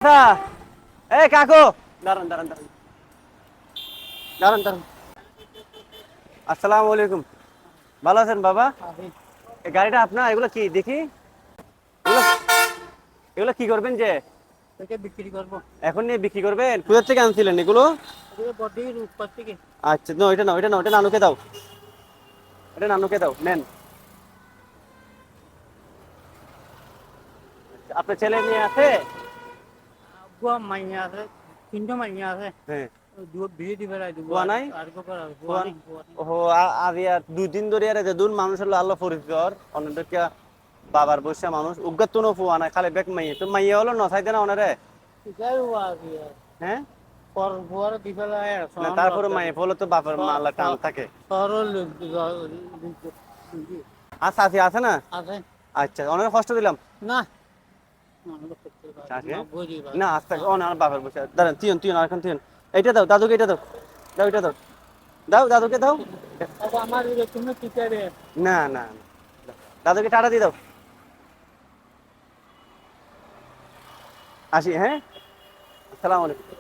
আচ্ছা, এই কাকু, দাঁড়ান দাঁড়ান দাঁড়ান দাঁড়ান দাঁড়ান। আসসালামু আলাইকুম। ভালো আছেন বাবা? এই গাড়িটা আপনার? এগুলো কি দেখি? এগুলো এগুলো কি করবেন যে? এটা বিক্রি করবো। এখন নিয়ে বিক্রি করবেন? কোথা থেকে আনছিলেন এগুলো? এগুলো বডির উপর থেকে। আচ্ছা, না এটা নাও, এটা নাও, এটা নানুকে দাও, এটা নানুকে দাও, নেন। আপনার ছেলে মেয়ে আছে? বুয়া মাইয়া আছে, তিনটা মাইয়া আছে। হ্যাঁ। বিয়ে দিবে দিব কুয়া আর নাই? আর কো করা বুয়া কুয়া? নেই বুয়া নেই। ওহো, আর ইয়া 2 দিন ধরে আর যে দুন মানুষ হলো আল্লাহ পরিচয় অন্যদেরকে বাবার বসে মানুষ উগ্গাত তুনো ফুয়া নাই, খালি বেক মাইয়ে তো মাইয়ে হলো নসাইতে না ওনারে। এটাই বুয়া দিয়ে হ্যাঁ, পর বুয়ার দিবে লাগে না সন তারপরে লজ্জা মাইয়ে বলো তো বাপের মাল্লা টান থাকে। সরল আচ্ছা, আছে আছে না? আছে আচ্ছা, অনেক কষ্ট দিলাম। না আছে? না বুঝি না আস্তে অনার বাপের বসে দাঁড়ান, তুই তুই আর এখন তুই এইটা দাও দাদুকে, এটা দাও, দাও এটা দাও, দাও দাদুকে দাও। আমার তুমি টিচারে না না না, দাদুকে টাটা দিয়ে দাও। আসি, হ্যাঁ, আসসালামু আলাইকুম।